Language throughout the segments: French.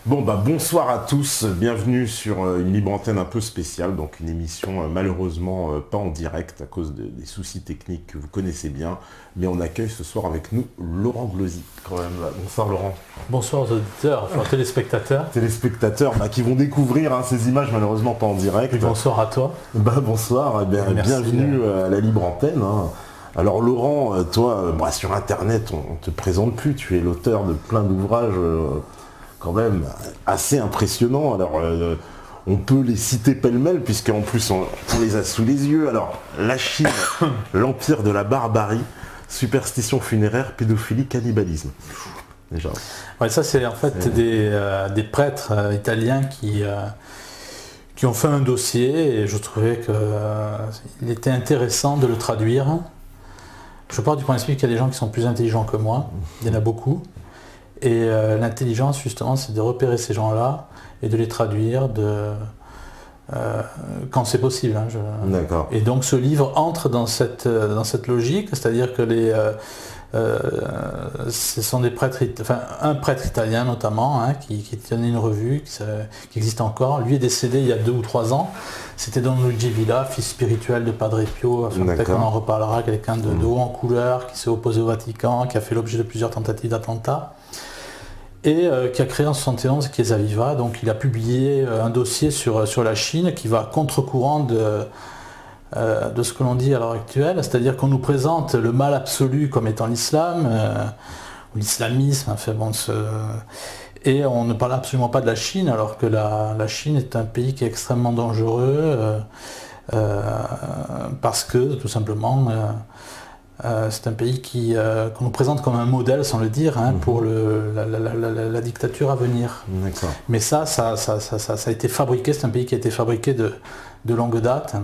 Bon bah bonsoir à tous, bienvenue sur une libre antenne un peu spéciale, donc une émission malheureusement pas en direct à cause des soucis techniques que vous connaissez bien, mais on accueille ce soir avec nous Laurent Glosy quand même. Bonsoir Laurent. Bonsoir aux auditeurs, enfin téléspectateurs. Téléspectateurs qui vont découvrir ces images malheureusement pas en direct. Et bonsoir à toi. Bonsoir, bienvenue à la libre antenne. Alors Laurent, toi, sur internet on te présente plus, tu es l'auteur de plein d'ouvrages quand même assez impressionnants. Alors on peut les citer pêle-mêle puisqu'en plus on les a sous les yeux. Alors la Chine, l'empire de la barbarie, superstition funéraire, pédophilie, cannibalisme. Déjà. Ouais, ça c'est en fait des prêtres italiens qui ont fait un dossier et je trouvais qu'il était intéressant de le traduire. Je pars du principe qu'il y a des gens qui sont plus intelligents que moi, il y en a beaucoup. Et l'intelligence, justement, c'est de repérer ces gens-là et de les traduire quand c'est possible. D'accord. Et donc ce livre entre dans cette logique, c'est-à-dire que ce sont des prêtres, enfin un prêtre italien notamment, qui tenait une revue qui existe encore. Lui est décédé il y a 2 ou 3 ans. C'était Don Luigi Villa, fils spirituel de Padre Pio. Enfin, peut-être qu'on en reparlera, quelqu'un de haut en couleur, qui s'est opposé au Vatican, qui a fait l'objet de plusieurs tentatives d'attentat. Et qui a créé en 1971 Chiesa Viva. Donc il a publié un dossier sur la Chine qui va à contre-courant de ce que l'on dit à l'heure actuelle, c'est-à-dire qu'on nous présente le mal absolu comme étant l'islam, ou l'islamisme, et on ne parle absolument pas de la Chine, alors que la Chine est un pays qui est extrêmement dangereux, parce que tout simplement c'est un pays qu'on nous présente comme un modèle, sans le dire, pour la dictature à venir. Mais ça a été fabriqué, c'est un pays qui a été fabriqué de longue date.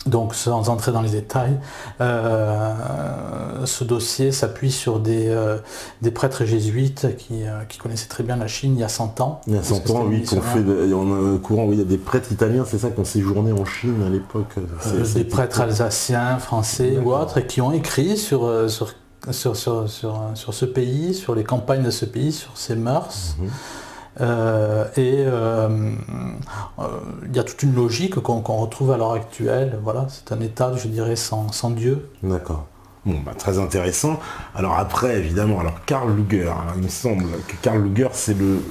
Donc sans entrer dans les détails, ce dossier s'appuie sur des prêtres jésuites qui connaissaient très bien la Chine il y a 100 ans. Il y a 100 ans, oui, on a courant, oui, il y a des prêtres italiens, c'est ça, qui ont séjourné en Chine à l'époque. Des prêtres alsaciens, français ou autres, et qui ont écrit sur ce pays, sur les campagnes de ce pays, sur ses mœurs. Il y a toute une logique qu'on retrouve à l'heure actuelle. Voilà, c'est un état, je dirais, sans Dieu. D'accord. Bon, très intéressant. Alors après, évidemment, Karl Lueger, il me semble que Karl Lueger, c'est le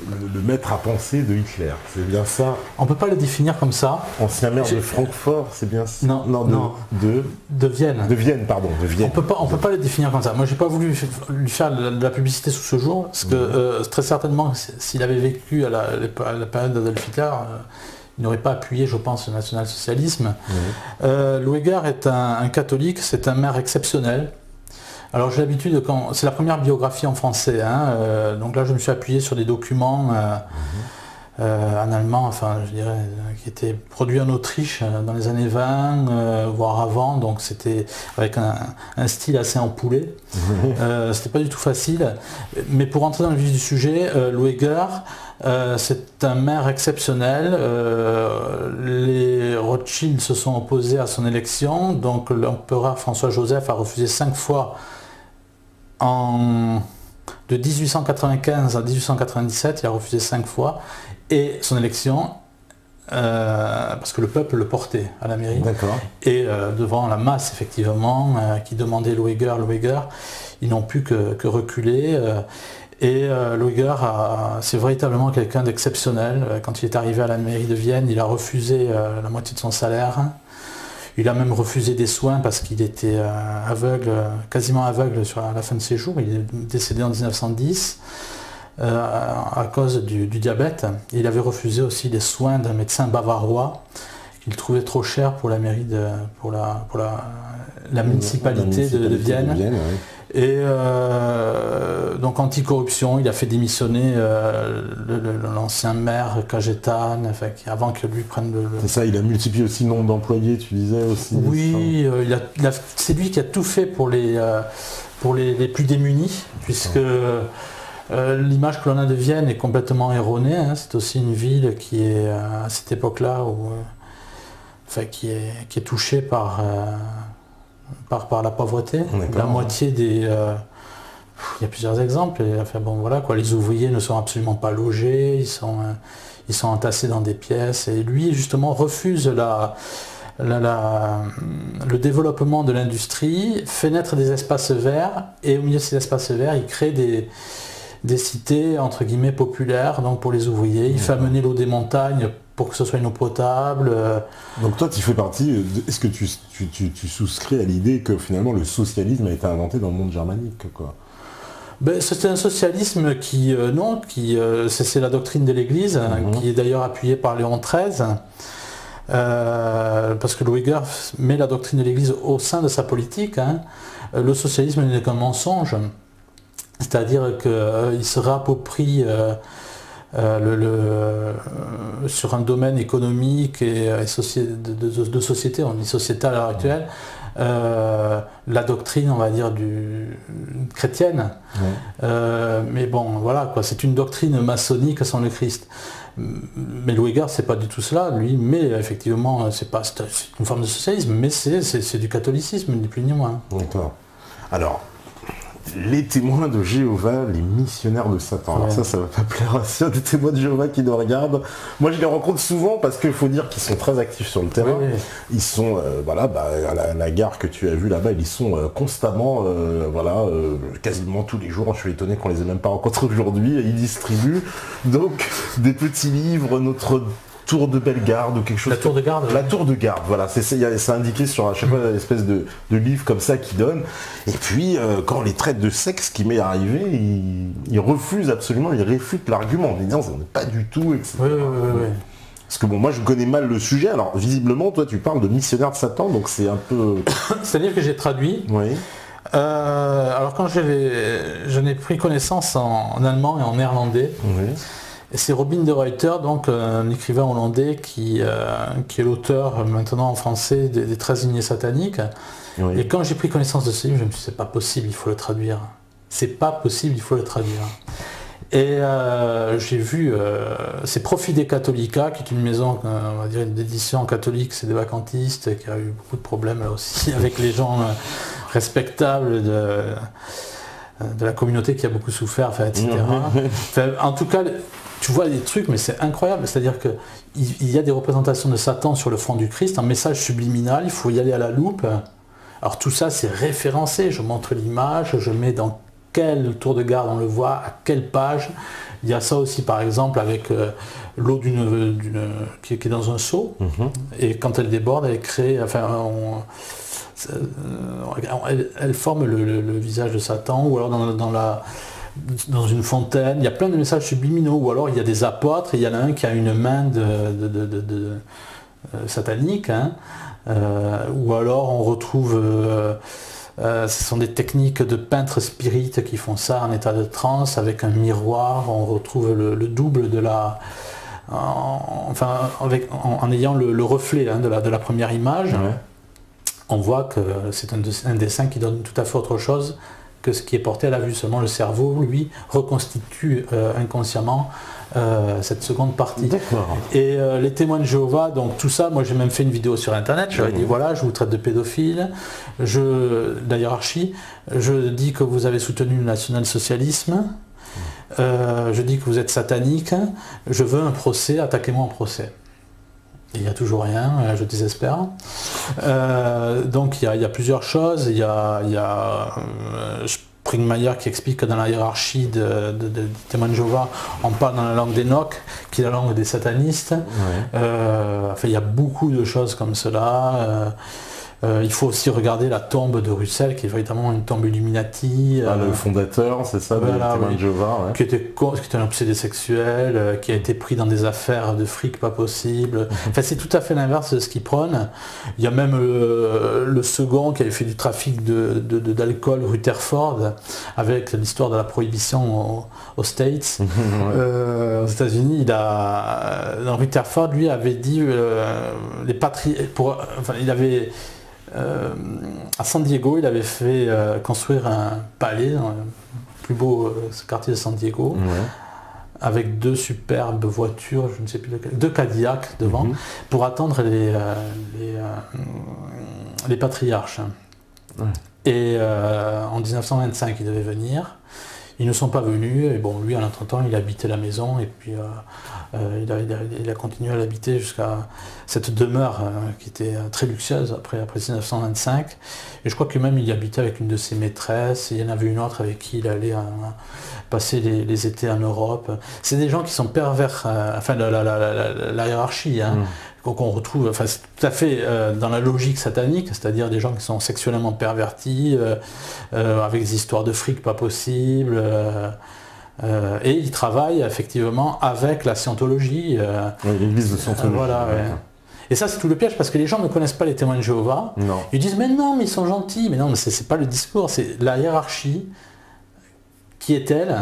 maître à penser de Hitler. C'est bien ça? On ne peut pas le définir comme ça. Ancien maire de Francfort, c'est bien ça? Non, de Vienne. De Vienne, pardon, de Vienne. On peut pas le définir comme ça. Moi, j'ai pas voulu lui faire de la publicité sous ce jour, parce que très certainement, s'il avait vécu à la période d'Adolf Hitler, il n'aurait pas appuyé, je pense, le national-socialisme. Lueger est un catholique, c'est un maire exceptionnel. Alors j'ai l'habitude, c'est la première biographie en français, donc là je me suis appuyé sur des documents en allemand, enfin je dirais, qui étaient produits en Autriche dans les années 20, voire avant, donc c'était avec un style assez empoulé. C'était pas du tout facile, mais pour entrer dans le vif du sujet, Lueger, c'est un maire exceptionnel. Les Rothschild se sont opposés à son élection, donc l'empereur François-Joseph a refusé 5 fois de 1895 à 1897, il a refusé 5 fois, et son élection, parce que le peuple le portait à la mairie, et devant la masse effectivement qui demandait Lueger, ils n'ont pu que reculer. Et Lueger, c'est véritablement quelqu'un d'exceptionnel. Quand il est arrivé à la mairie de Vienne, il a refusé la moitié de son salaire. Il a même refusé des soins parce qu'il était aveugle, quasiment aveugle à la fin de ses jours. Il est décédé en 1910 à cause du diabète. Et il avait refusé aussi les soins d'un médecin bavarois qu'il trouvait trop cher pour la mairie pour la municipalité de Vienne. Et donc anticorruption, il a fait démissionner l'ancien maire Cajetan, avant que lui prenne le... C'est ça, il a multiplié aussi le nombre d'employés, tu disais aussi. Oui, c'est lui qui a tout fait pour les plus démunis, puisque l'image que l'on a de Vienne est complètement erronée. C'est aussi une ville qui est à cette époque-là qui est touchée par la pauvreté. La moitié Il y a plusieurs exemples. Et, enfin, bon, voilà, quoi, les ouvriers ne sont absolument pas logés, ils sont entassés dans des pièces. Et lui, justement, refuse le développement de l'industrie, fait naître des espaces verts, et au milieu de ces espaces verts, il crée des cités, entre guillemets, populaires, donc pour les ouvriers. Il fait amener l'eau des montagnes pour que ce soit une eau potable. Donc toi, tu fais partie, est-ce que tu souscris à l'idée que finalement le socialisme a été inventé dans le monde germanique, quoi? Ben, c'était un socialisme qui, c'est la doctrine de l'Église, qui est d'ailleurs appuyée par Léon XIII. Parce que Lueger met la doctrine de l'Église au sein de sa politique. Le socialisme n'est qu'un mensonge, c'est-à-dire qu'il se réapproprie sur un domaine économique et de société, on dit société à l'heure actuelle, la doctrine, on va dire, chrétienne. Mais bon, voilà, quoi, c'est une doctrine maçonnique sans le Christ. Mais Lueger, c'est pas du tout cela, lui, mais effectivement, c'est une forme de socialisme, mais c'est du catholicisme, ni plus ni moins. D'accord. Alors, les témoins de Jéhovah, les missionnaires de Satan. Alors ça va pas plaire à ceux des témoins de Jéhovah qui nous regardent. Moi, je les rencontre souvent parce qu'il faut dire qu'ils sont très actifs sur le terrain. Oui. Ils sont, à la gare que tu as vue là-bas, ils sont constamment, quasiment tous les jours. Je suis étonné qu'on les ait même pas rencontrés aujourd'hui. Ils distribuent donc des petits livres, notre Tour de Bellegarde ou quelque chose. La Tour de Garde. La Tour de Garde, voilà, c'est indiqué sur à chaque fois une espèce de livre comme ça qui donne. Et puis quand on les traite de sexe, qui m'est arrivé, ils refusent absolument, ils réfutent l'argument en disant ça n'est pas du tout, etc. Oui. Parce que bon, moi je connais mal le sujet, alors visiblement toi tu parles de missionnaire de Satan, donc c'est un peu... C'est-à-dire que j'ai traduit. Oui. Alors quand j'en ai pris connaissance en allemand et en néerlandais. Oui. C'est Robin de Ruyter, donc un écrivain hollandais qui est l'auteur maintenant en français des 13 lignées sataniques. Oui. Et quand j'ai pris connaissance de ce livre, je me suis dit c'est pas possible, il faut le traduire. C'est pas possible, il faut le traduire. Et j'ai vu c'est Profide Catholica, qui est une maison, on va dire une édition catholique, c'est des vacantistes, qui a eu beaucoup de problèmes là aussi avec les gens respectables de la communauté qui a beaucoup souffert, etc. En tout cas, tu vois des trucs, mais c'est incroyable. C'est-à-dire qu'il y a des représentations de Satan sur le front du Christ, un message subliminal, il faut y aller à la loupe. Alors tout ça, c'est référencé. Je montre l'image, je mets dans quel tour de garde on le voit, à quelle page. Il y a ça aussi, par exemple, avec l'eau qui est dans un seau. Et quand elle déborde, elle crée... elle forme le visage de Satan, ou alors dans une fontaine. Il y a plein de messages subliminaux, ou alors il y a des apôtres, et il y en a un qui a une main satanique, ou alors on retrouve... ce sont des techniques de peintres spirites qui font ça en état de transe, avec un miroir, on retrouve le double de la... en ayant le reflet de la première image. Ouais. On voit que c'est un dessin qui donne tout à fait autre chose que ce qui est porté à la vue. Seulement le cerveau, lui, reconstitue inconsciemment cette seconde partie. Et les témoins de Jéhovah, donc tout ça, moi j'ai même fait une vidéo sur internet, j'aurais dit voilà, je vous traite de pédophile, la hiérarchie, je dis que vous avez soutenu le national-socialisme, je dis que vous êtes satanique, je veux un procès, attaquez-moi en procès. Il n'y a toujours rien, je désespère. Donc il y a plusieurs choses. Il y a Springmeier qui explique que dans la hiérarchie des témoins de Jéhovah, on parle dans la langue d'Enoch, qui est la langue des satanistes. Ouais. Il y a beaucoup de choses comme cela. Il faut aussi regarder la tombe de Russell, qui est véritablement une tombe Illuminati. Le fondateur, c'est ça, des témoins de Jéhovah. Ouais. Qui était un obsédé sexuel, qui a été pris dans des affaires de fric pas possible. Enfin, c'est tout à fait l'inverse de ce qu'il prône. Il y a même le second qui avait fait du trafic d'alcool, Rutherford, avec l'histoire de la prohibition aux States. Aux États-Unis, dans Rutherford, lui, avait dit il avait... à San Diego, il avait fait construire un palais dans le plus beau quartier de San Diego, avec 2 superbes voitures, je ne sais plus lesquelles, 2 Cadillacs devant, pour attendre les patriarches. Et en 1925, ils devaient venir. Ils ne sont pas venus, et bon, lui, en entre-temps, il habitait la maison, et puis il a continué à l'habiter jusqu'à cette demeure qui était très luxueuse après 1925. Et je crois que même il y habitait avec une de ses maîtresses, et il y en avait une autre avec qui il allait passer les étés en Europe. C'est des gens qui sont pervers, enfin la hiérarchie, hein. Qu'on retrouve, enfin c'est tout à fait dans la logique satanique, c'est-à-dire des gens qui sont sexuellement pervertis, avec des histoires de fric pas possibles, et ils travaillent effectivement avec la scientologie. L'église de Scientologie. Voilà, ouais. Et ça c'est tout le piège, parce que les gens ne connaissent pas les témoins de Jéhovah. Non. Ils disent mais non, mais ils sont gentils, mais non, mais c'est pas le discours, c'est la hiérarchie. Qui est-elle ?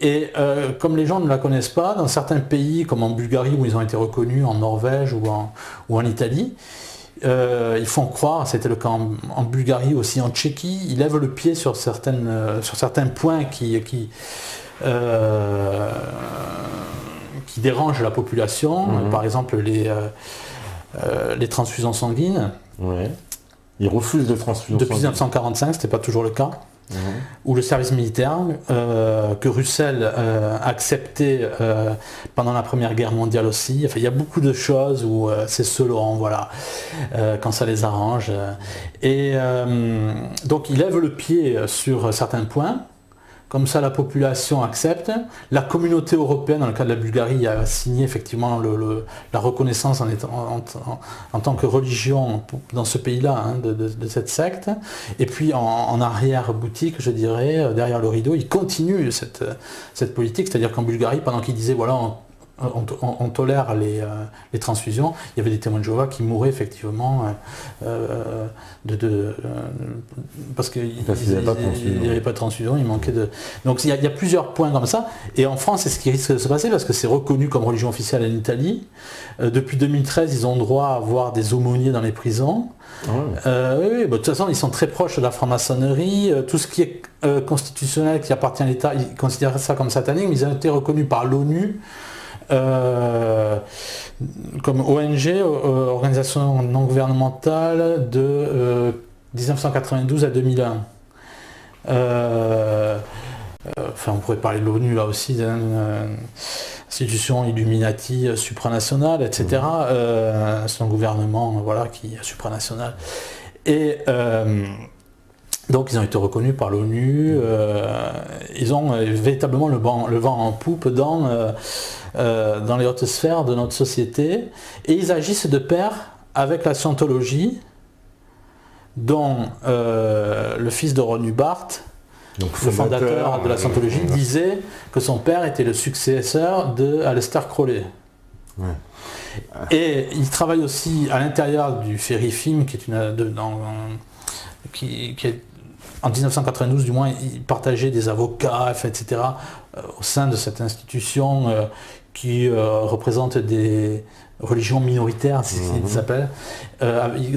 Et comme les gens ne la connaissent pas, dans certains pays, comme en Bulgarie où ils ont été reconnus, en Norvège ou en Italie, ils font croire, c'était le cas en Bulgarie aussi, en Tchéquie, ils lèvent le pied sur certains points qui dérangent la population, par exemple les transfusions sanguines. Ouais. Ils refusent les transfusions Depuis 1945, ce n'était pas toujours le cas. Ou le service militaire que Russell acceptait pendant la Première Guerre mondiale aussi. Enfin, il y a beaucoup de choses où c'est selon, voilà, quand ça les arrange. Et donc il lève le pied sur certains points. Comme ça, la population accepte. La communauté européenne, dans le cas de la Bulgarie, a signé effectivement la reconnaissance en tant que religion dans ce pays-là, hein, de cette secte. Et puis en arrière-boutique, je dirais, derrière le rideau, ils continuent cette politique. C'est-à-dire qu'en Bulgarie, pendant qu'ils disaient, voilà, on tolère les transfusions, il y avait des témoins de Jéhovah qui mouraient effectivement parce qu'il n'y avait pas de transfusion, il manquait de... Donc il y a plusieurs points comme ça, et en France c'est ce qui risque de se passer parce que c'est reconnu comme religion officielle en Italie. Depuis 2013 ils ont droit à avoir des aumôniers dans les prisons. Oui, de toute façon ils sont très proches de la franc-maçonnerie, tout ce qui est constitutionnel qui appartient à l'État, ils considèrent ça comme satanique, mais ils ont été reconnus par l'ONU comme ONG, organisation non gouvernementale, de 1992 à 2001. Enfin, on pourrait parler de l'ONU là aussi, institution Illuminati supranationale, etc. C'est un gouvernement, voilà, qui est supranational. Et donc ils ont été reconnus par l'ONU, ils ont véritablement le vent en poupe dans les hautes sphères de notre société, et ils agissent de pair avec la scientologie, dont le fils de Ron Hubbard, donc, le fondateur de la scientologie, disait que son père était le successeur de Aleister Crowley. Ouais. Et il travaille aussi à l'intérieur du Fairy Film, qui est en 1992 du moins, il partageait des avocats, etc. Au sein de cette institution qui représente des religions minoritaires, c'est ce qu'ils s'appellent.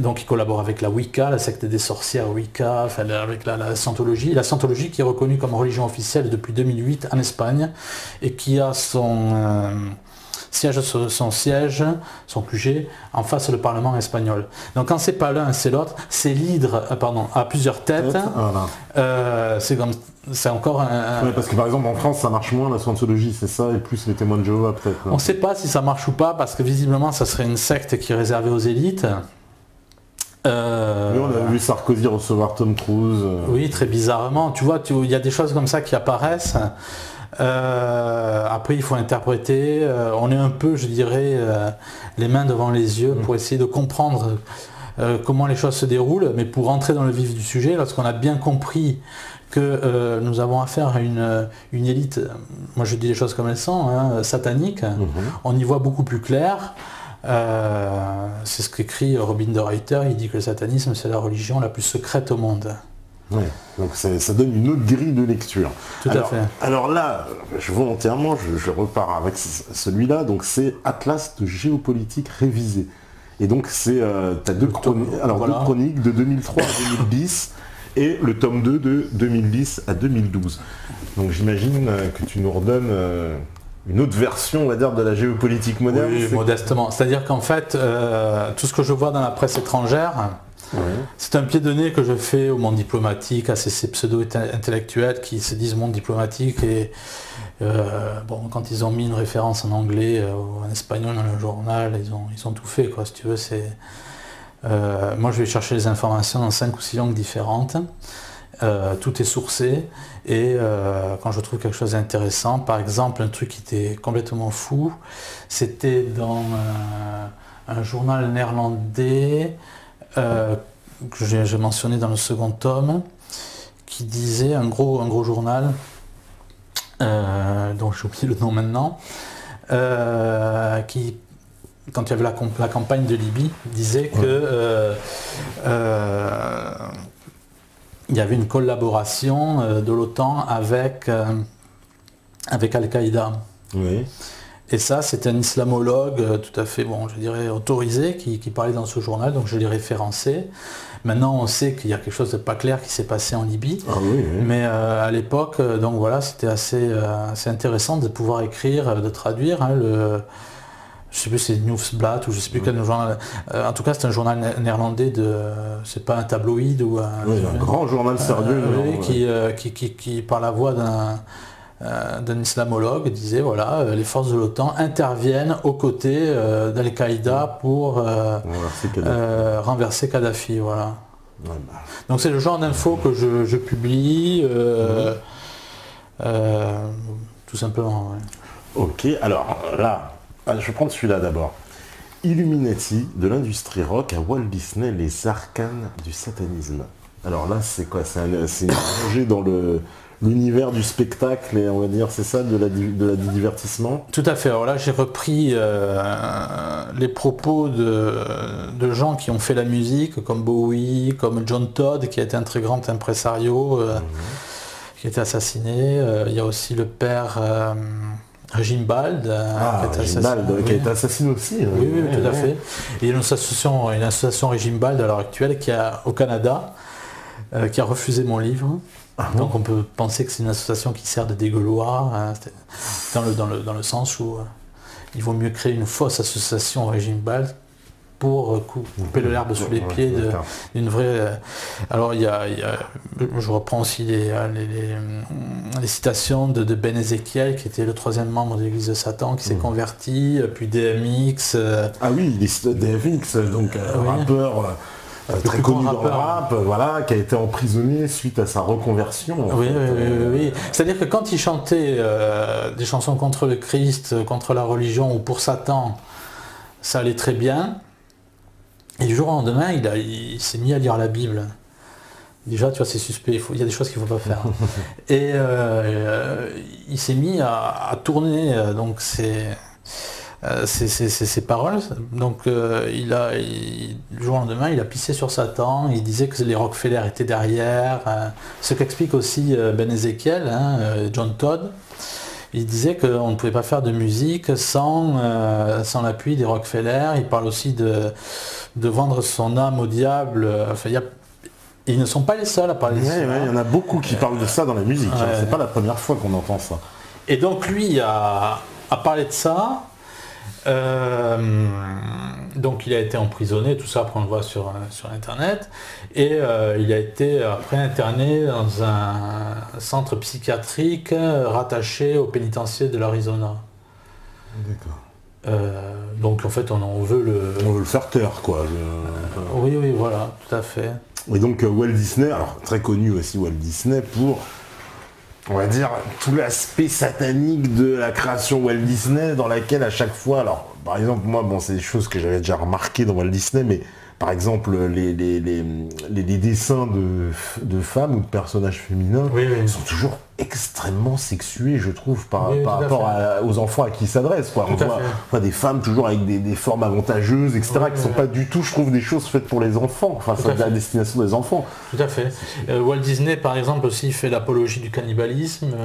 Donc il collabore avec la Wicca, la secte des sorcières Wicca, enfin, avec la Scientologie. La Scientologie qui est reconnue comme religion officielle depuis 2008 en Espagne et qui a son QG en face du Parlement espagnol. Donc quand c'est pas l'un, c'est l'autre. C'est l'hydre, à plusieurs têtes. Voilà. C'est encore un... Ouais, parce que par exemple en France ça marche moins la scientologie, c'est ça, et plus les témoins de Jéhovah peut-être. On ne sait pas si ça marche ou pas, parce que visiblement ça serait une secte qui est réservée aux élites. Oui, on a vu Sarkozy recevoir Tom Cruise. Oui, très bizarrement. Tu vois, il y a des choses comme ça qui apparaissent. Après il faut interpréter, on est un peu, je dirais, les mains devant les yeux pour essayer de comprendre comment les choses se déroulent, mais pour rentrer dans le vif du sujet, lorsqu'on a bien compris que nous avons affaire à une élite, moi je dis les choses comme elles sont, hein, satanique, on y voit beaucoup plus clair. C'est ce qu'écrit Robin de Ruyter, il dit que le satanisme c'est la religion la plus secrète au monde. Ouais, donc ça donne une autre grille de lecture. Tout à fait. Alors là, volontairement, je repars avec celui-là, donc c'est Atlas de géopolitique révisé. Et donc c'est, tu as deux chroniques de 2003 à 2010 et le tome 2 de 2010 à 2012. Donc j'imagine que tu nous redonnes une autre version, on va dire, de la géopolitique moderne. Oui, modestement. C'est-à-dire qu'en fait, tout ce que je vois dans la presse étrangère, C'est un pied de nez que je fais au monde diplomatique, à ces pseudo-intellectuels qui se disent monde diplomatique et bon, quand ils ont mis une référence en anglais ou en espagnol dans le journal, ils ont tout fait, quoi, si tu veux. Moi je vais chercher les informations dans 5 ou 6 langues différentes. Tout est sourcé et quand je trouve quelque chose d'intéressant, par exemple un truc qui était complètement fou, c'était dans un journal néerlandais que j'ai mentionné dans le second tome, qui disait, un gros journal dont j'ai oublié le nom maintenant, qui, quand il y avait la campagne de Libye, disait que il y avait une collaboration de l'OTAN avec Al-Qaïda. Oui. Et ça, c'était un islamologue tout à fait, bon, je dirais, autorisé, qui parlait dans ce journal, donc je l'ai référencé. Maintenant, on sait qu'il y a quelque chose de pas clair qui s'est passé en Libye. Ah oui, oui. Mais à l'époque, donc voilà, c'était assez intéressant de pouvoir écrire, de traduire je sais plus si c'est Nieuwsblad ou je sais plus quel journal. En tout cas, c'est un journal néerlandais c'est pas un tabloïd ou un grand journal sérieux. Qui par la voix d'un islamologue disait voilà, les forces de l'OTAN interviennent aux côtés d'Al-Qaïda pour renverser Kadhafi. Voilà. Ouais, bah. Donc c'est le genre d'infos que je publie tout simplement. Ouais. Ok, alors là. Je vais prendre celui-là d'abord. Illuminati, de l'industrie rock à Walt Disney, les arcanes du satanisme. Alors là, c'est quoi? C'est une plongée dans l'univers du spectacle, et on va dire, c'est ça, du divertissement? Tout à fait. Alors là, j'ai repris les propos de gens qui ont fait la musique, comme Bowie, comme John Todd, qui a été un très grand impresario, qui a été assassiné. Il y a aussi le père... Regimbald, qui a été assassiné aussi. Oui, tout à fait. Et il y a une association Regimbald à l'heure actuelle au Canada qui a refusé mon livre. Donc on peut penser que c'est une association qui sert de dégueuloir, dans le sens où il vaut mieux créer une fausse association Regimbald pour couper l'herbe sous les pieds d'une vraie... Alors je reprends aussi les citations de Ben Ezekiel, qui était le 3e membre de l'église de Satan, qui s'est converti, puis DMX... Ah oui, DMX, donc rappeur très connu dans le rap, voilà, qui a été emprisonné suite à sa reconversion. Oui. C'est-à-dire que quand il chantait des chansons contre le Christ, contre la religion ou pour Satan, ça allait très bien. Et du jour au lendemain, il s'est mis à lire la Bible. Déjà, tu vois, c'est suspect, il y a des choses qu'il ne faut pas faire. Et il s'est mis à tourner donc ses paroles. Donc, du jour au lendemain, il a pissé sur Satan. Il disait que les Rockefeller étaient derrière. Ce qu'explique aussi Ben Ezekiel, John Todd. Il disait qu'on ne pouvait pas faire de musique sans l'appui des Rockefeller. Il parle aussi de vendre son âme au diable. Enfin, ils ne sont pas les seuls à parler de ça. Il y en a beaucoup qui parlent de ça dans la musique. C'est pas la première fois qu'on entend ça. Et donc lui a parlé de ça. Donc il a été emprisonné, tout ça, après on le voit sur internet, et il a été après interné dans un centre psychiatrique rattaché au pénitencier de l'Arizona. D'accord. Donc en fait on veut le faire taire, quoi. Oui, voilà, tout à fait. Et donc Walt Disney, alors très connu aussi Walt Disney pour, on va dire, tout l'aspect satanique de la création Walt Disney, dans laquelle à chaque fois, alors par exemple moi, bon, c'est des choses que j'avais déjà remarquées dans Walt Disney, mais par exemple les dessins de femmes ou de personnages féminins sont toujours extrêmement sexués, je trouve, par rapport aux enfants à qui ils s'adressent, quoi. On voit des femmes toujours avec des formes avantageuses, etc., qui ne sont pas du tout, je trouve, des choses faites pour les enfants, enfin c'est de la destination des enfants. Tout à fait. Walt Disney, par exemple, aussi fait l'apologie du cannibalisme.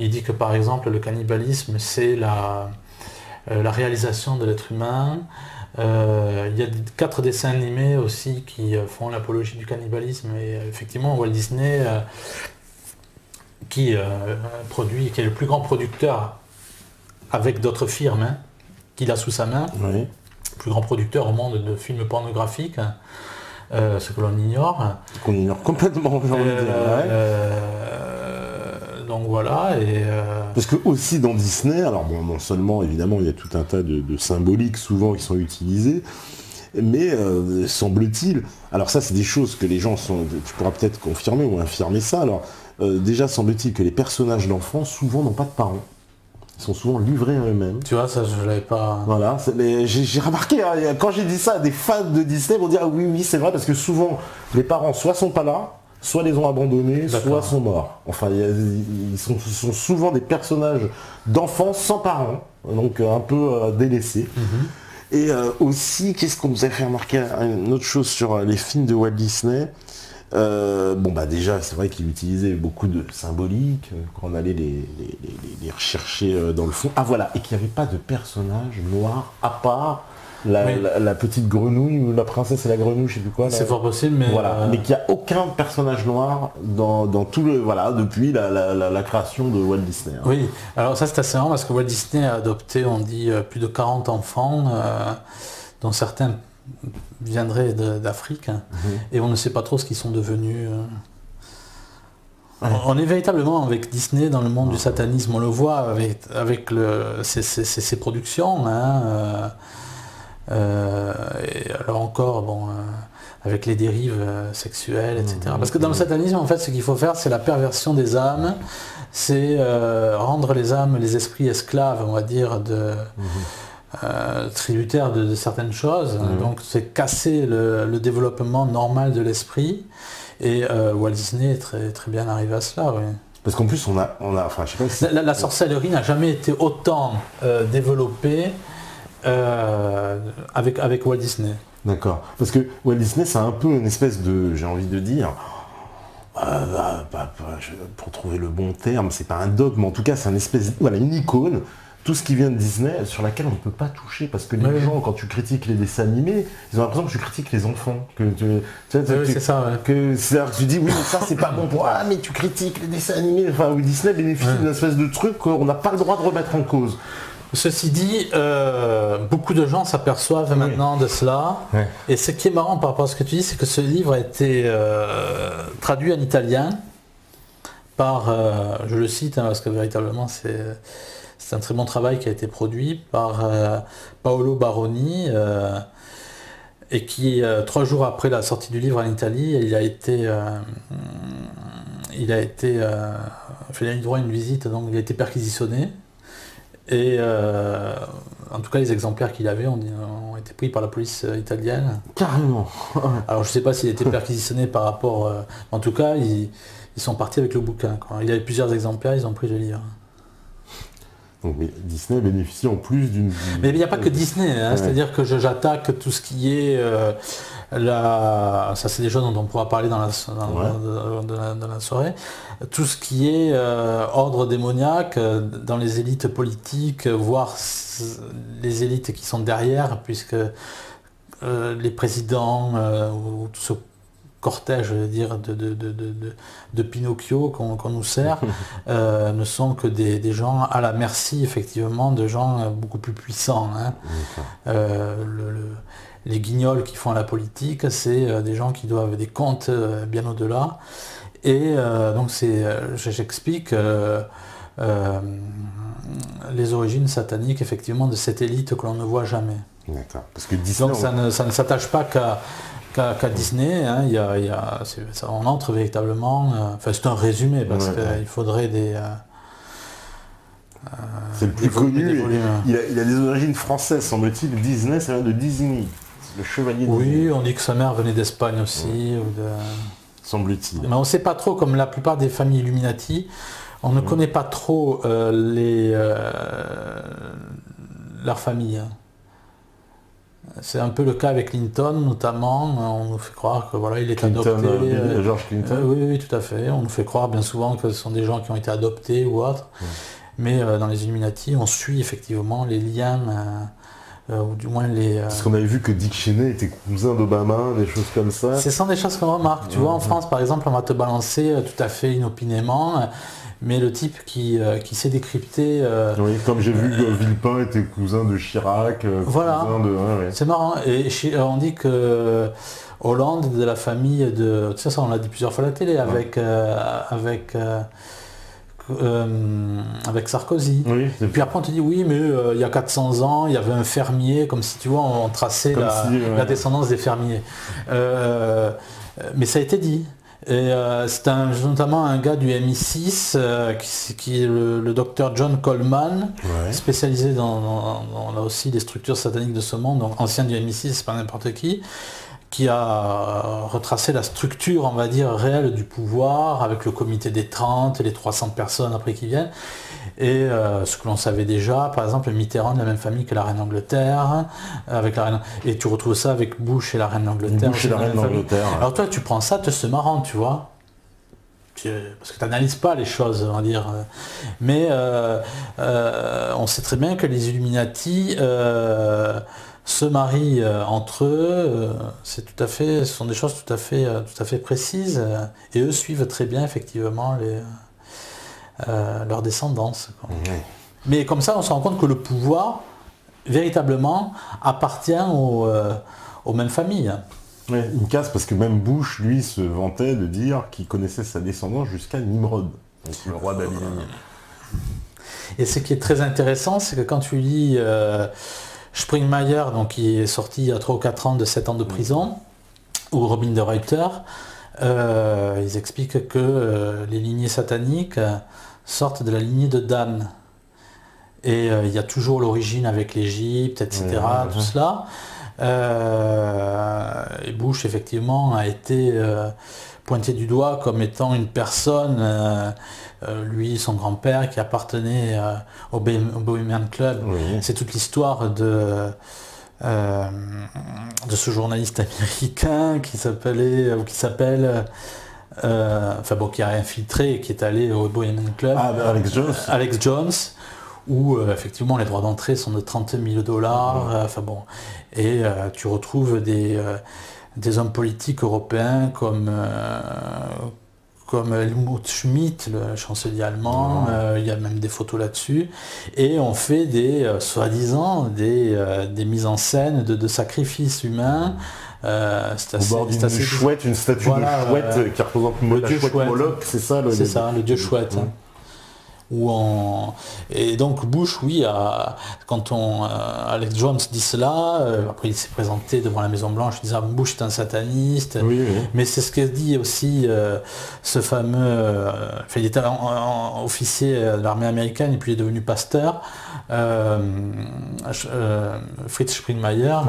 Il dit que, par exemple, le cannibalisme, c'est la réalisation de l'être humain. Il y a 4 dessins animés aussi qui font l'apologie du cannibalisme, et effectivement Walt Disney qui est le plus grand producteur avec d'autres firmes qu'il a sous sa main, le plus grand producteur au monde de films pornographiques, ce que l'on ignore. Qu'on ignore complètement, j'ai envie de dire. Donc voilà. Parce que aussi dans Disney, alors bon, non seulement évidemment il y a tout un tas de symboliques souvent qui sont utilisés, mais semble-t-il, alors ça c'est des choses que les gens tu pourras peut-être confirmer ou infirmer ça, alors déjà semble-t-il que les personnages d'enfants souvent n'ont pas de parents. Ils sont souvent livrés à eux-mêmes. Tu vois, ça je l'avais pas... Voilà, mais j'ai remarqué, hein, quand j'ai dit ça, des fans de Disney vont dire oui c'est vrai, parce que souvent les parents soit sont pas là, soit les ont abandonnés, soit sont morts. Enfin, ils sont souvent des personnages d'enfants sans parents, donc un peu délaissés. Et aussi, qu'est-ce qu'on nous a fait remarquer, une autre chose sur les films de Walt Disney. Déjà, c'est vrai qu'il utilisait beaucoup de symboliques, quand on allait les rechercher dans le fond. Ah voilà, et qu'il n'y avait pas de personnage noir à part la petite grenouille, ou la princesse et la grenouille, je sais plus quoi. C'est fort possible, mais... Voilà, mais qu'il n'y a aucun personnage noir dans tout le... Voilà, depuis la création de Walt Disney. Hein. Oui, alors ça c'est assez marrant parce que Walt Disney a adopté, on dit, plus de 40 enfants, dont certains viendraient d'Afrique, et on ne sait pas trop ce qu'ils sont devenus. On est véritablement avec Disney dans le monde du satanisme, on le voit avec ses productions, hein, et alors encore, avec les dérives sexuelles, etc. Parce que dans le satanisme, en fait, ce qu'il faut faire, c'est la perversion des âmes, c'est rendre les âmes, les esprits esclaves, on va dire, tributaires de certaines choses. Donc c'est casser le développement normal de l'esprit. Et Walt Disney est très, très bien arrivé à cela, oui. Parce qu'en plus, on a enfin, je sais pas si... la sorcellerie n'a jamais été autant développée avec Walt Disney. D'accord. Parce que Walt Disney, c'est un peu une espèce de, j'ai envie de dire, pour trouver le bon terme, c'est pas un dogme, en tout cas, c'est une icône. Tout ce qui vient de Disney, sur laquelle on ne peut pas toucher, parce que les gens, quand tu critiques les dessins animés, ils ont l'impression que tu critiques les enfants. C'est ça, ouais. C'est-à-dire que tu dis, oui, mais ça, c'est pas bon pour... Ah, mais tu critiques les dessins animés. Enfin, Disney bénéficie d'une espèce de truc qu'on n'a pas le droit de remettre en cause. Ceci dit, beaucoup de gens s'aperçoivent maintenant de cela. Ouais. Et ce qui est marrant par rapport à ce que tu dis, c'est que ce livre a été traduit en italien par, je le cite, hein, parce que véritablement, c'est un très bon travail qui a été produit par Paolo Baroni, et qui, 3 jours après la sortie du livre en Italie, il a eu droit à une visite, donc il a été perquisitionné. Et en tout cas, les exemplaires qu'il avait ont été pris par la police italienne. Carrément. Alors je ne sais pas s'il a été perquisitionné par rapport... en tout cas, ils sont partis avec le bouquin, quoi. Il y avait plusieurs exemplaires, ils ont pris le livre. Donc Disney bénéficie en plus d'une... Mais il n'y a pas que Disney, hein, c'est-à-dire que j'attaque tout ce qui est... ça c'est des choses dont on pourra parler dans la soirée. Tout ce qui est ordre démoniaque dans les élites politiques, voire les élites qui sont derrière, puisque les présidents ou tout ce cortège, je veux dire, de Pinocchio qu'on nous sert, ne sont que des gens à la merci, effectivement, de gens beaucoup plus puissants. Hein. Les guignols qui font la politique, c'est des gens qui doivent des comptes bien au-delà. Et donc j'explique les origines sataniques, effectivement, de cette élite que l'on ne voit jamais. D'accord. Parce que Disney, donc ça ne s'attache pas qu'à Disney, hein. On entre véritablement... c'est un résumé, parce qu'il faudrait des... c'est le plus connu. Il a des origines françaises, semble-t-il. Disney, ça vient de Disney. Le chevalier de Disney. Oui, on dit que sa mère venait d'Espagne aussi. Semble-t-il. Mais on ne sait pas trop, comme la plupart des familles Illuminati, on ne connaît pas trop leur famille. C'est un peu le cas avec Clinton, notamment. On nous fait croire que voilà, il est adopté. George Clinton. Oui, tout à fait. On nous fait croire bien souvent que ce sont des gens qui ont été adoptés ou autres. Mais dans les Illuminati, on suit effectivement les liens ou du moins les... Parce qu'on avait vu que Dick Cheney était cousin d'Obama, des choses comme ça. Ce sont des choses qu'on remarque. Tu vois, en France, par exemple, on va te balancer tout à fait inopinément, mais le type qui sait décrypter... oui, comme j'ai vu que Villepin était cousin de Chirac. Voilà, c'est marrant. Et on dit que Hollande est de la famille de... Tu sais, ça on l'a dit plusieurs fois à la télé, avec Sarkozy. Oui, et puis après on te dit oui mais il y a 400 ans il y avait un fermier, comme si tu vois on traçait la descendance des fermiers. Mais ça a été dit. Et c'est notamment un gars du MI6 qui est le docteur John Coleman, spécialisé dans là aussi les structures sataniques de ce monde, donc ancien du MI6, c'est pas n'importe qui a retracé la structure, on va dire, réelle du pouvoir, avec le comité des 30 et les 300 personnes après qui viennent. Et ce que l'on savait déjà, par exemple, Mitterrand de la même famille que la reine d'Angleterre, et tu retrouves ça avec Bush et la reine d'Angleterre. Alors toi, tu prends ça, c'est marrant, tu vois. Parce que tu n'analyses pas les choses, on va dire. Mais on sait très bien que les Illuminati se marient entre eux, ce sont des choses tout à fait précises, et eux suivent très bien effectivement leur descendance. Mais comme ça, on se rend compte que le pouvoir, véritablement, appartient aux mêmes familles. Ouais, une casse, parce que même Bush, lui, se vantait de dire qu'il connaissait sa descendance jusqu'à Nimrod, donc le roi babylonien. Et ce qui est très intéressant, c'est que quand tu lis Springmeier, donc qui est sorti il y a 3 ou 4 ans de 7 ans de prison, ou Robin de Reuter, ils expliquent que les lignées sataniques sortent de la lignée de Dan. Et il y a toujours l'origine avec l'Égypte, etc., tout cela. Et Bush, effectivement, a été pointé du doigt comme étant une personne, lui, son grand-père, qui appartenait au Bohemian Club. C'est toute l'histoire de ce journaliste américain qui s'appelle, qui a infiltré et qui est allé au Bohemian Club. Alex Jones. Où effectivement les droits d'entrée sont de 30 000 $. Et tu retrouves des hommes politiques européens comme Helmut Schmidt, le chancelier allemand, il y a même des photos là-dessus, et on fait soi-disant des mises en scène de sacrifices humains. Au bord d'une chouette, une statue de chouette qui représente la chouette Moloch, c'est ça le dieu chouette. Et donc Bush, quand Alex Jones dit cela, après il s'est présenté devant la Maison Blanche disant Bush est un sataniste, mais c'est ce que dit aussi ce fameux, il était officier de l'armée américaine et puis il est devenu pasteur, Fritz Springmeier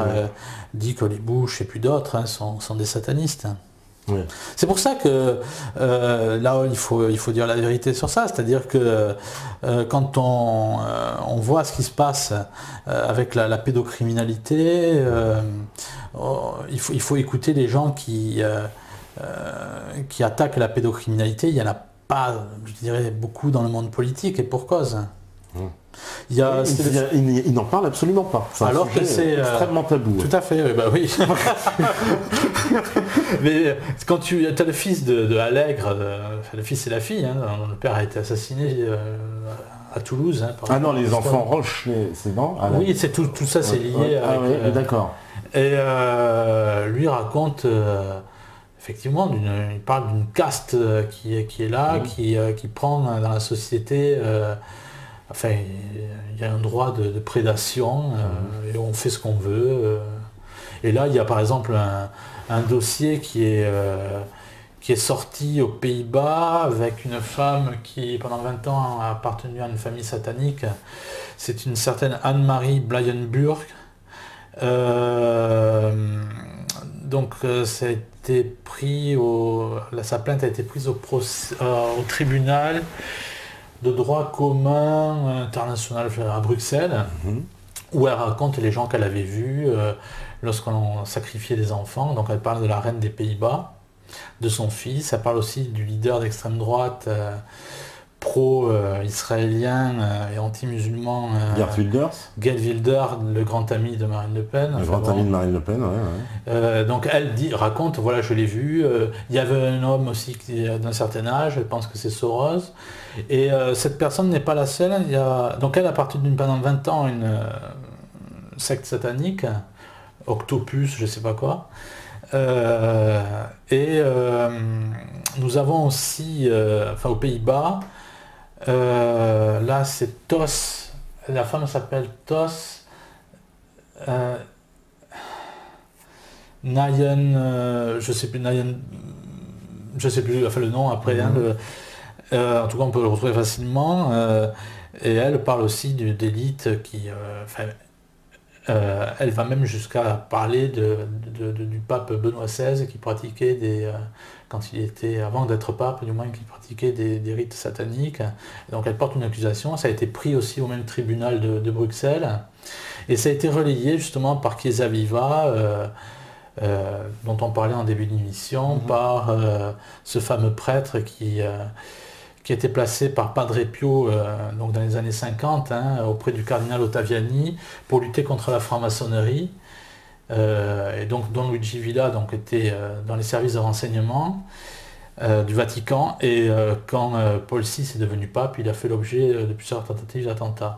dit que les Bush et puis d'autres sont des satanistes. C'est pour ça que là il faut dire la vérité sur ça, c'est-à-dire que quand on voit ce qui se passe avec la pédocriminalité, il faut écouter les gens qui attaquent la pédocriminalité. Il n'y en a pas, je dirais, beaucoup dans le monde politique, et pour cause. Il n'en parle absolument pas. Alors que c'est extrêmement tabou. Tout à fait, oui. Mais quand tu as le fils de Allègre, le fils et la fille, dont le père a été assassiné à Toulouse. Non, les enfants Roche, c'est non. Oui, c'est tout ça, c'est lié. D'accord. Et lui raconte. Effectivement, il parle d'une caste qui est là, qui prend dans la société. Il y a un droit de prédation et on fait ce qu'on veut. Et là, il y a par exemple un dossier qui est sorti aux Pays-Bas avec une femme qui, pendant 20 ans, a appartenu à une famille satanique. C'est une certaine Anne-Marie Blayenburg. Donc, ça a été pris sa plainte a été prise au tribunal de droit commun international à Bruxelles, où elle raconte les gens qu'elle avait vus lorsqu'on sacrifiait des enfants. Donc elle parle de la reine des Pays-Bas, de son fils, elle parle aussi du leader d'extrême droite pro-israélien et anti-musulman. Geert Wilders, le grand ami de Marine Le Pen. Le grand ami de Marine Le Pen, ouais. Donc elle raconte, voilà, je l'ai vu. Il y avait un homme aussi d'un certain âge, je pense que c'est Soros. Et cette personne n'est pas la seule. Donc elle a parti pendant 20 ans une secte satanique, Octopus, je sais pas quoi. Nous avons aussi, aux Pays-Bas, là c'est Tos, la femme s'appelle Tos Nayen, je sais plus le nom après, en tout cas on peut le retrouver facilement, et elle parle aussi d'élite qui, elle va même jusqu'à parler du pape Benoît XVI qui pratiquait quand il était, avant d'être pape du moins, qui pratiquait des rites sataniques. Et donc elle porte une accusation, ça a été pris aussi au même tribunal de Bruxelles, et ça a été relayé justement par Chiesa Viva, dont on parlait en début d'émission, par ce fameux prêtre qui a été placé par Padre Pio donc dans les années 50 auprès du cardinal Ottaviani pour lutter contre la franc-maçonnerie. Et donc Don Luigi Villa était dans les services de renseignement du Vatican, et quand Paul VI est devenu pape, il a fait l'objet de plusieurs tentatives d'attentat.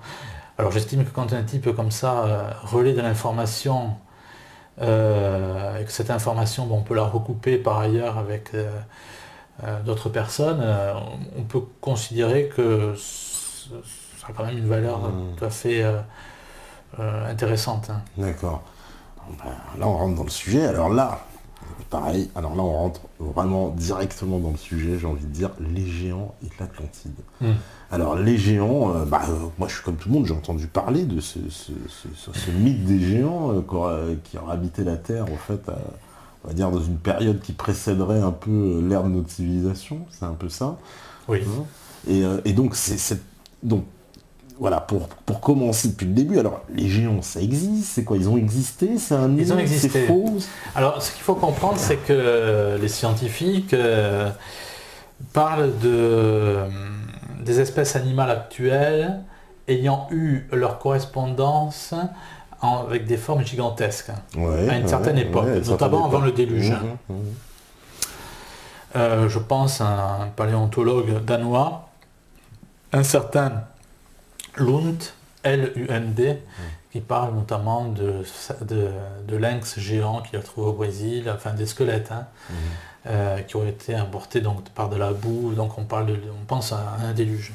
Alors j'estime que quand un type comme ça relaie de l'information, et que cette information, on peut la recouper par ailleurs avec d'autres personnes, on peut considérer que ça a quand même une valeur tout à fait intéressante. D'accord. Là on rentre dans le sujet, alors là, pareil, on rentre vraiment directement dans le sujet, j'ai envie de dire, les géants et l'Atlantide. Alors les géants, moi je suis comme tout le monde, j'ai entendu parler de ce mythe des géants qui auraient habité la Terre, en fait, on va dire dans une période qui précéderait un peu l'ère de notre civilisation, c'est un peu ça. Oui. Et donc, donc voilà, pour commencer depuis le début, alors les géants, ça existe, c'est quoi? Ils ont existé, c'est un mythe, c'est faux? Alors ce qu'il faut comprendre, c'est que les scientifiques parlent des espèces animales actuelles ayant eu leur correspondance avec des formes gigantesques, à une certaine époque, notamment avant le déluge. Je pense à un paléontologue danois, un certain Lund, L-U-N-D, qui parle notamment de lynx géants qu'il a trouvé au Brésil, enfin des squelettes, qui auraient été importés donc, par de la boue, donc on pense à un déluge.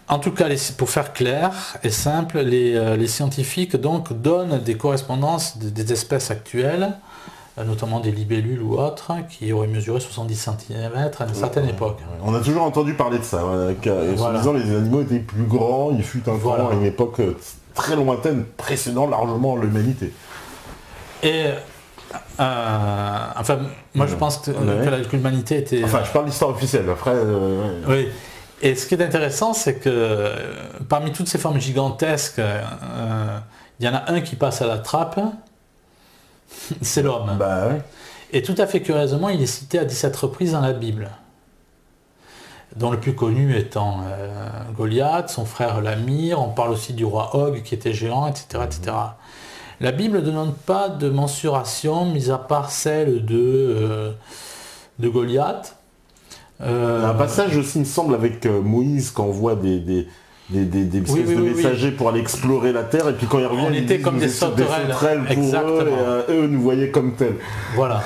En tout cas, pour faire clair et simple, les scientifiques donc donnent des correspondances des espèces actuelles, notamment des libellules ou autres, qui auraient mesuré 70 cm à une certaine époque. On a toujours entendu parler de ça, en disant les animaux étaient plus grands, il fut un temps à une époque très lointaine, précédant largement l'humanité. Et moi je pense que l'humanité était... Enfin, je parle d'histoire officielle, après... Oui. Et ce qui est intéressant, c'est que parmi toutes ces formes gigantesques, il y en a un qui passe à la trappe, c'est l'homme. Et tout à fait curieusement, il est cité à 17 reprises dans la Bible, dont le plus connu étant Goliath, son frère Lamir, on parle aussi du roi Og qui était géant, etc. etc. La Bible ne donne pas de mensuration, mis à part celle de Goliath. Un passage aussi, il me semble, avec Moïse, quand on voit des espèces de messagers pour aller explorer la Terre, et puis quand ils reviennent, on était comme des sauterelles pour eux, et eux nous voyaient comme tels. Voilà.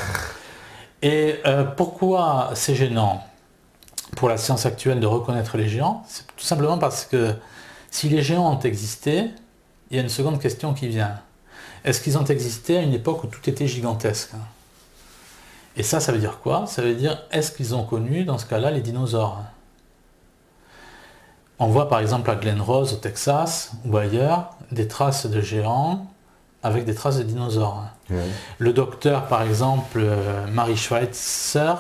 Et pourquoi c'est gênant pour la science actuelle de reconnaître les géants? C'est tout simplement parce que si les géants ont existé, il y a une seconde question qui vient. Est-ce qu'ils ont existé à une époque où tout était gigantesque? Et ça veut dire quoi? Ça veut dire, est-ce qu'ils ont connu, dans ce cas-là, les dinosaures? On voit par exemple à Glen Rose, au Texas, ou ailleurs, des traces de géants avec des traces de dinosaures. Le docteur, par exemple, Mary Schweitzer,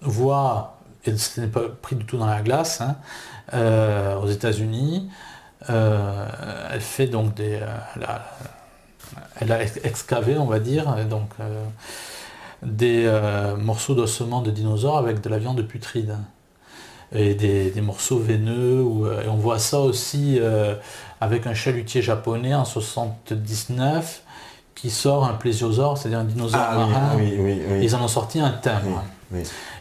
voit, et ce n'est pas pris du tout dans la glace, aux États-Unis, elle fait donc elle a excavé, on va dire, donc, des morceaux d'ossements de dinosaures avec de la viande putride. et des morceaux veineux. Et on voit ça aussi avec un chalutier japonais en 79 qui sort un plésiosaure, c'est-à-dire un dinosaure marin. Ils en ont sorti un timbre.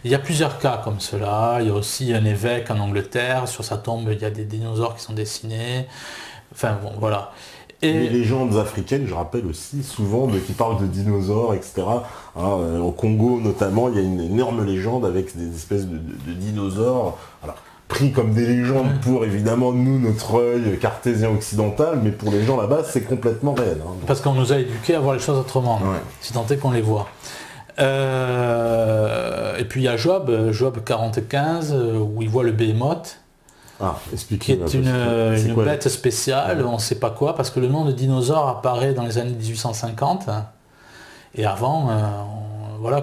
Il y a plusieurs cas comme cela. Il y a aussi un évêque en Angleterre, sur sa tombe il y a des dinosaures qui sont dessinés. Enfin bon, voilà. Et les légendes africaines, je rappelle aussi, souvent, qui parlent de dinosaures, etc. Au Congo notamment, il y a une énorme légende avec des espèces de dinosaures. Alors, pris comme des légendes pour, évidemment, nous, notre œil cartésien occidental, mais pour les gens là-bas, c'est complètement réel. Parce qu'on nous a éduqués à voir les choses autrement, si tant est qu'on les voit. Et puis il y a Job 45, où il voit le Behemoth. Qui est une bête spéciale, on ne sait pas quoi, parce que le nom de dinosaure apparaît dans les années 1850, et avant,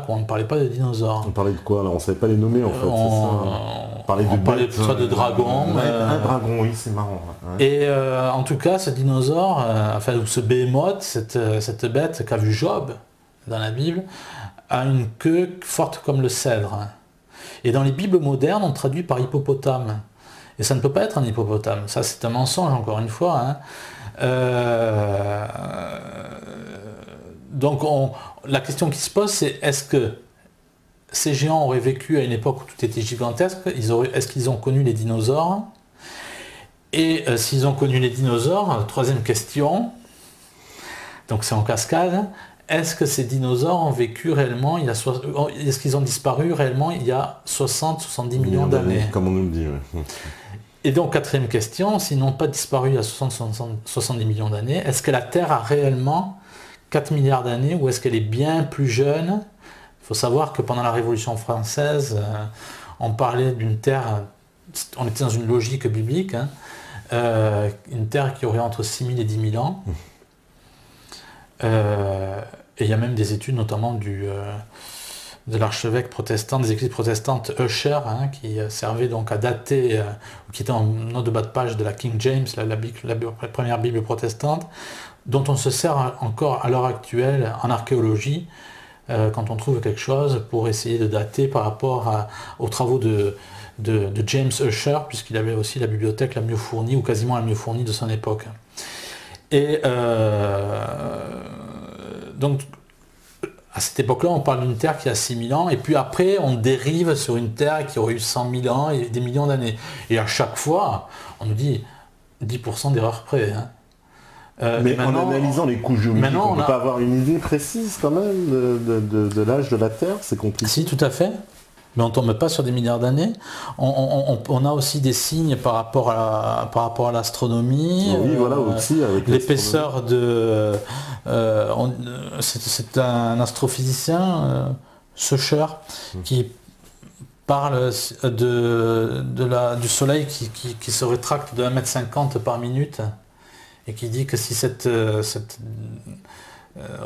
on ne parlait pas de dinosaures. On parlait de quoi là? On ne savait pas les nommer en fait. On parlait soit de dragon. Un dragon, oui, c'est marrant. Et en tout cas, ce dinosaure, ce Behemoth, cette bête qu'a vu Job dans la Bible, a une queue forte comme le cèdre. Et dans les Bibles modernes, on traduit par hippopotame. Et ça ne peut pas être un hippopotame. Ça, c'est un mensonge, encore une fois. Donc, la question qui se pose, c'est est-ce que ces géants auraient vécu à une époque où tout était gigantesque? Est-ce qu'ils ont connu les dinosaures? Et s'ils ont connu les dinosaures, troisième question, donc c'est en cascade, est-ce que ces dinosaures ont vécu réellement, est-ce qu'ils ont disparu réellement il y a 60-70 millions d'années? Comme on nous le dit, oui. Et donc, quatrième question, s'ils n'ont pas disparu il y a 60-70 millions d'années, est-ce que la Terre a réellement 4 milliards d'années ou est-ce qu'elle est bien plus jeune? Il faut savoir que pendant la Révolution française, on parlait d'une Terre, on était dans une logique biblique, une Terre qui aurait entre 6 000 et 10 000 ans. Et il y a même des études, notamment de l'archevêque protestant, des églises protestantes Usher, qui servait donc à dater, qui était en note de bas de page de la King James, la première Bible protestante, dont on se sert encore à l'heure actuelle en archéologie, quand on trouve quelque chose pour essayer de dater par rapport aux travaux de James Usher, puisqu'il avait aussi la bibliothèque la mieux fournie, ou quasiment la mieux fournie de son époque. Et donc, à cette époque-là, on parle d'une Terre qui a 6000 ans, et puis après, on dérive sur une Terre qui aurait eu 100 000 ans et des millions d'années. Et à chaque fois, on nous dit 10% d'erreur près. Mais en analysant les couches géologiques, on ne peut pas avoir une idée précise quand même de l'âge de la Terre, c'est compliqué. Si, tout à fait. Mais on ne tombe pas sur des milliards d'années. On a aussi des signes par rapport à l'astronomie. Oui, voilà, aussi avec l'épaisseur de... c'est un astrophysicien, Usher, qui parle du Soleil qui se rétracte de 1,50 m par minute, et qui dit que si cette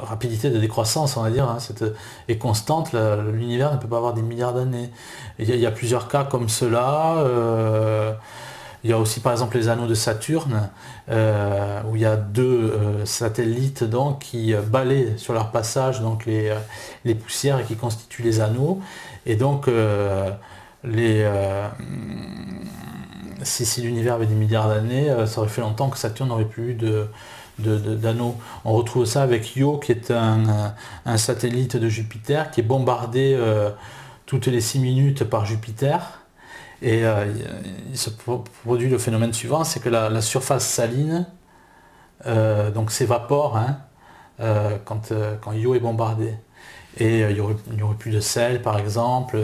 rapidité de décroissance, on va dire, est constante, l'univers ne peut pas avoir des milliards d'années. Il y a plusieurs cas comme cela. Il y a aussi par exemple les anneaux de Saturne, où il y a 2 satellites donc, qui balaient sur leur passage donc, les poussières et qui constituent les anneaux. Et donc, si l'univers avait des milliards d'années, ça aurait fait longtemps que Saturne n'aurait plus eu d'anneaux. On retrouve ça avec Io, qui est un satellite de Jupiter, qui est bombardé toutes les 6 minutes par Jupiter. Et il se produit le phénomène suivant, c'est que la surface saline donc s'évapore quand Io est bombardé. Et il n'y aurait plus de sel, par exemple,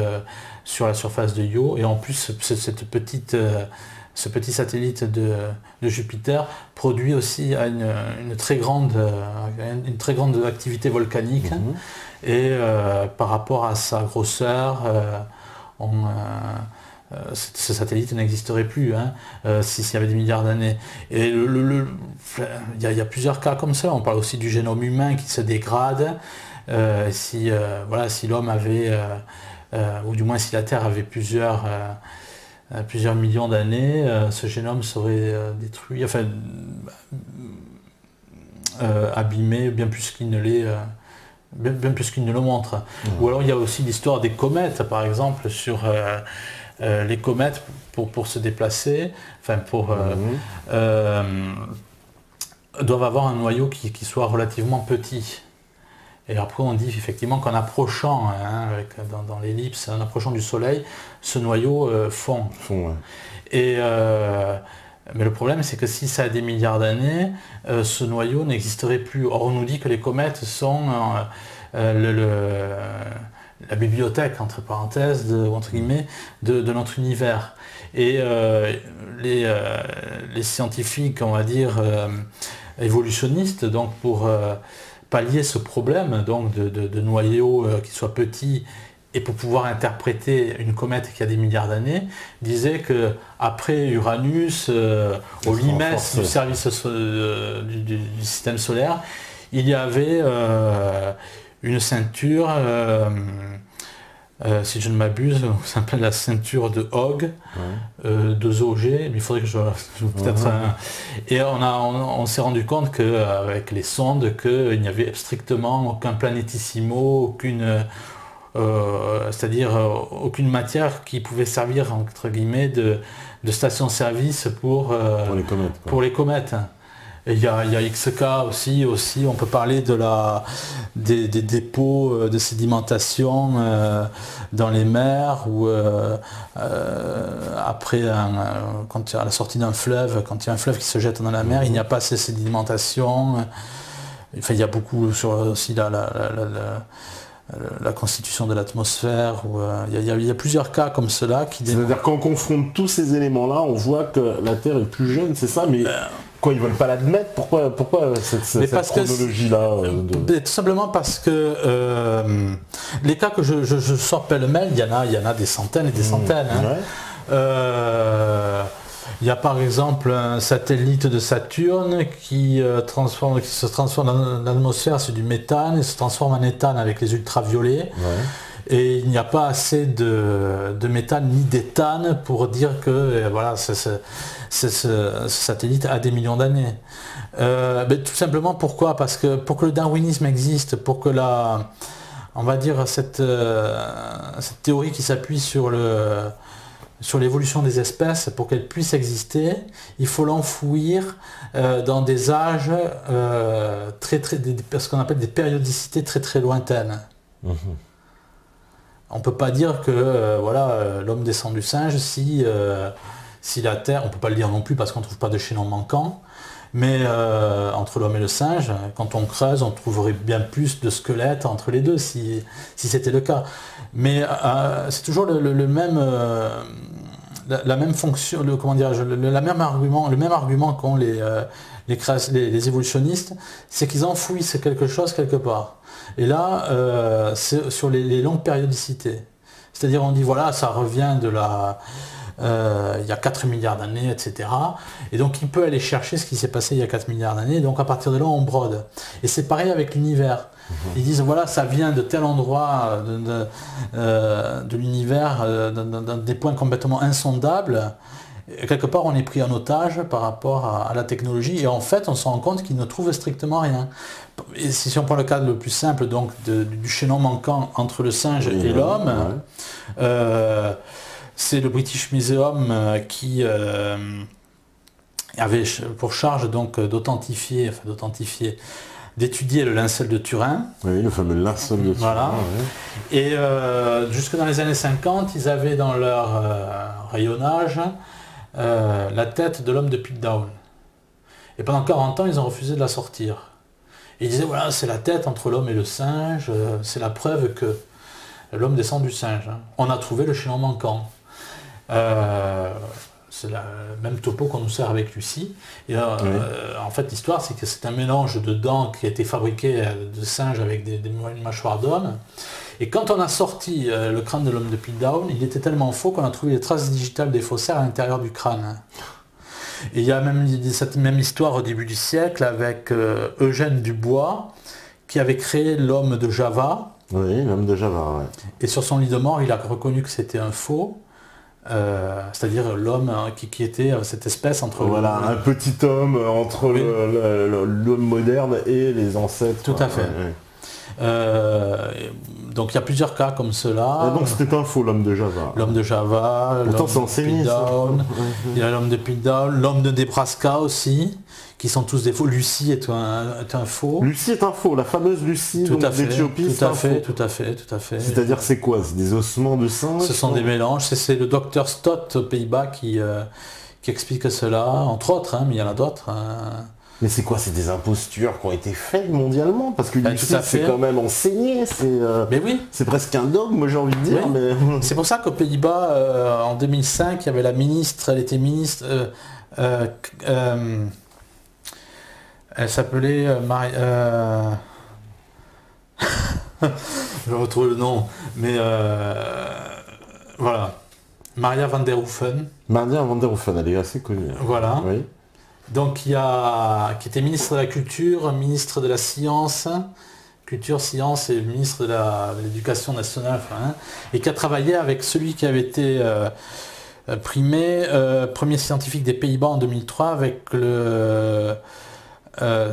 sur la surface de Io. Et en plus, ce petit satellite de Jupiter produit aussi une très grande activité volcanique. Et par rapport à sa grosseur, ce satellite n'existerait plus s'il y avait des milliards d'années. Et il y a plusieurs cas comme ça. On parle aussi du génome humain qui se dégrade. Si l'homme avait, ou du moins si la Terre avait plusieurs millions d'années, ce génome serait détruit, abîmé bien plus qu'il ne l'est, bien plus qu'il ne le montre. Ou alors il y a aussi l'histoire des comètes, par exemple, sur les comètes, pour se déplacer, doivent avoir un noyau qui soit relativement petit. Et après, on dit effectivement qu'en approchant, dans l'ellipse, en approchant du Soleil, ce noyau fond. Ouais. Mais le problème, c'est que si ça a des milliards d'années, ce noyau n'existerait plus. Or, on nous dit que les comètes sont la bibliothèque, entre parenthèses, entre guillemets, de notre univers. Et les scientifiques, on va dire, évolutionnistes, donc pour pallier ce problème donc de noyau qui soit petit, et pour pouvoir interpréter une comète qui a des milliards d'années, disait que après Uranus, au limès du service du système solaire, il y avait une ceinture, si je ne m'abuse, ça s'appelle la ceinture de Hogg, de Zoger, mais il faudrait que je peut-être. Et on s'est rendu compte qu'avec les sondes, qu'il n'y avait strictement aucun planétissimo, aucune c'est-à-dire aucune matière qui pouvait servir entre guillemets de station-service pour les comètes. Et il y a XK aussi, on peut parler des dépôts de sédimentation dans les mers, ou après, quand il y a la sortie d'un fleuve, quand il y a un fleuve qui se jette dans la mer, il n'y a pas ces sédimentations. Enfin, il y a beaucoup sur aussi la constitution de l'atmosphère. Il y a plusieurs cas comme cela qui... C'est-à-dire qu'on confronte tous ces éléments-là, on voit que la Terre est plus jeune, c'est ça, mais quoi, ils veulent pas l'admettre? Pourquoi cette chronologie-là Tout simplement parce que les cas que je sors pêle-mêle, il y en a des centaines et des centaines. Il y a par exemple un satellite de Saturne qui se transforme dans l'atmosphère, c'est du méthane, et se transforme en éthane avec les ultraviolets. Et il n'y a pas assez de méthane ni d'éthane pour dire que voilà, ce satellite a des millions d'années. Tout simplement pourquoi? Parce que pour que le darwinisme existe, pour que on va dire cette théorie qui s'appuie sur l'évolution des espèces, pour qu'elle puisse exister, il faut l'enfouir dans des âges ce qu'on appelle des périodicités très très lointaines. On ne peut pas dire que l'homme descend du singe si la Terre, on ne peut pas le dire non plus parce qu'on ne trouve pas de chaînon manquant, mais entre l'homme et le singe, quand on creuse, on trouverait bien plus de squelettes entre les deux si c'était le cas. Mais c'est toujours le même... la même fonction, le même argument qu'ont les évolutionnistes, c'est qu'ils enfouissent quelque chose quelque part. Et là, c'est sur les longues périodicités. C'est-à-dire on dit voilà, ça revient de il y a 4 milliards d'années, etc. Et donc il peut aller chercher ce qui s'est passé il y a 4 milliards d'années, donc à partir de là on brode. Et c'est pareil avec l'univers. Ils disent voilà, ça vient de tel endroit de l'univers, des points complètement insondables. Et quelque part on est pris en otage par rapport à la technologie, et en fait on se rend compte qu'ils ne trouvent strictement rien. Et si on prend le cas le plus simple donc du chaînon manquant entre le singe et l'homme, c'est le British Museum qui avait pour charge donc d'étudier le linceul de Turin. Oui, le fameux linceul de Turin. Voilà. Ouais. Et jusque dans les années 50, ils avaient dans leur rayonnage la tête de l'homme de Piltdown. Et pendant 40 ans, ils ont refusé de la sortir. Et ils disaient, voilà, c'est la tête entre l'homme et le singe, c'est la preuve que l'homme descend du singe. On a trouvé le chaînon manquant. C'est le même topo qu'on nous sert avec Lucie. Et en fait, l'histoire, c'est que c'est un mélange de dents qui a été fabriqué de singes avec des mâchoires d'homme. Et quand on a sorti le crâne de l'homme de Piltdown, il était tellement faux qu'on a trouvé les traces digitales des faussaires à l'intérieur du crâne. Et il y a même cette même histoire au début du siècle avec Eugène Dubois, qui avait créé l'homme de Java. Oui, l'homme de Java, ouais. Et sur son lit de mort, il a reconnu que c'était un faux. C'est-à-dire l'homme qui était cette espèce entre... Voilà, un petit homme entre l'homme moderne et les ancêtres. Tout à fait. Donc il y a plusieurs cas comme cela. Ah, donc c'était un faux, l'homme de Java. L'homme de Java, l'homme de Piltdown, il y a l'homme de Piltdown, l'homme de Nebraska aussi, qui sont tous des faux. Lucie est un faux. Lucie est un faux, la fameuse Lucie d'Éthiopie. Tout à fait. C'est-à-dire c'est quoi? C'est des ossements de singe? Ce sont des mélanges. C'est le docteur Stott aux Pays-Bas qui explique cela, entre autres, hein, mais il y en a d'autres. Mais c'est quoi? C'est des impostures qui ont été faites mondialement? Parce que Lucie, c'est quand même enseigné, mais oui. C'est presque un dogme, j'ai envie de dire. Oui. Mais... C'est pour ça qu'aux Pays-Bas, en 2005, il y avait la ministre, elle était ministre... elle s'appelait... je retrouve le nom, mais voilà. Maria van der Hoeven. Maria van der Hoeven, elle est assez connue. Voilà. Oui. Donc qui était ministre de la Culture, ministre de la Science, Culture, Science et ministre de l'Éducation nationale, et qui a travaillé avec celui qui avait été primé premier scientifique des Pays-Bas en 2003 avec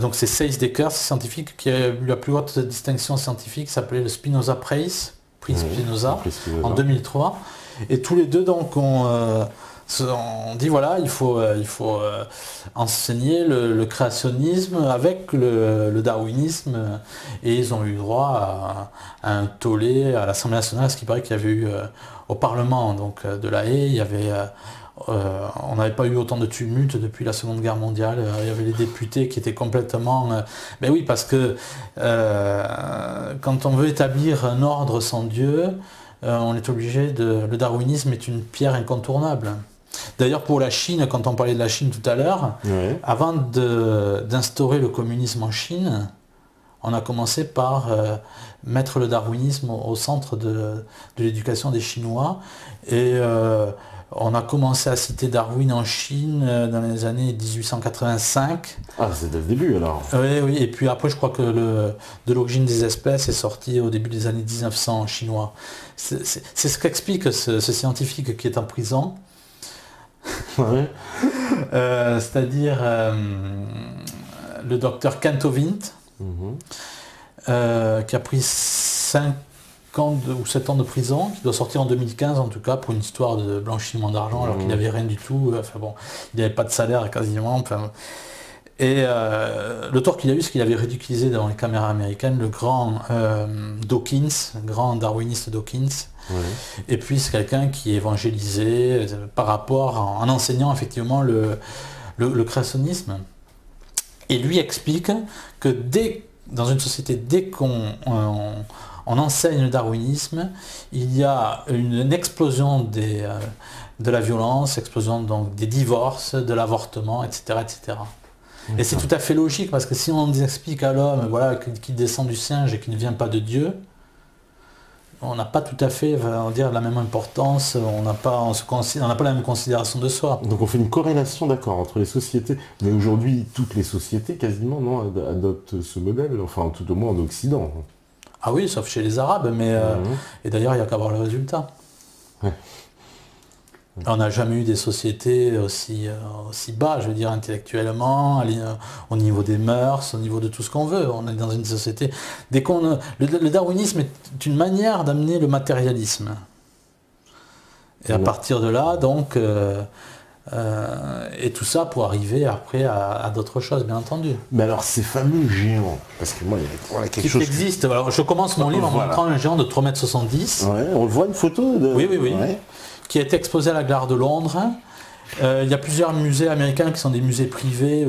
donc c'est Seis Dekker, scientifique qui a eu la plus haute distinction scientifique, s'appelait le Spinoza Prize, prix Spinoza, en 2003. Et tous les deux donc on dit voilà, il faut enseigner le créationnisme avec le darwinisme, et ils ont eu droit à un tollé à l'Assemblée nationale, ce qui paraît qu'il y avait eu au Parlement donc de La Haye, il y avait on n'avait pas eu autant de tumultes depuis la Seconde Guerre mondiale. Il y avait les députés qui étaient complètement... Ben oui, parce que quand on veut établir un ordre sans Dieu, on est obligé le darwinisme est une pierre incontournable. D'ailleurs, pour la Chine, quand on parlait de la Chine tout à l'heure, avant d'instaurer le communisme en Chine, on a commencé par mettre le darwinisme au centre de l'éducation des Chinois. Et on a commencé à citer Darwin en Chine dans les années 1885. Ah, c'est dès le début alors. Oui, et puis après je crois que de l'origine des espèces est sorti au début des années 1900 en chinois. C'est ce qu'explique ce scientifique qui est en prison. Ouais. C'est-à-dire le docteur Kento Vint, qui a pris 5 ans ou 7 ans de prison, qui doit sortir en 2015 en tout cas, pour une histoire de blanchiment d'argent, alors qu'il n'avait rien du tout. Enfin bon, il n'avait pas de salaire quasiment. Enfin, et le tort qu'il a eu, c'est qu'il avait ridiculisé devant les caméras américaines le grand Dawkins, grand darwiniste Dawkins. Et puis c'est quelqu'un qui évangélisait par rapport en enseignant effectivement le créationnisme. Et lui explique que dans une société, dès qu'on enseigne le darwinisme, il y a une explosion de la violence, explosion donc des divorces, de l'avortement, etc., etc. Et c'est tout à fait logique, parce que si on explique à l'homme voilà, qu'il descend du singe et qu'il ne vient pas de Dieu, on n'a pas tout à fait dire, la même importance, on n'a pas la même considération de soi. Donc on fait une corrélation, d'accord, entre les sociétés, mais aujourd'hui toutes les sociétés quasiment adoptent ce modèle, enfin tout au moins en Occident. Ah oui, sauf chez les Arabes, mais et d'ailleurs il n'y a qu'à voir le résultat. Ouais. On n'a jamais eu des sociétés aussi bas, je veux dire, intellectuellement, au niveau des mœurs, au niveau de tout ce qu'on veut. On est dans une société... Le darwinisme est une manière d'amener le matérialisme. Et à partir de là, donc... et tout ça pour arriver après à d'autres choses, bien entendu. Mais alors ces fameux géants, parce que moi il y a quelque chose qui existe. Alors je commence mon livre en montrant un géant de 3,70 m. Ouais, on le voit une photo de... Oui. Ouais. Qui a été exposé à la Gare de Londres. Il y a plusieurs musées américains qui sont des musées privés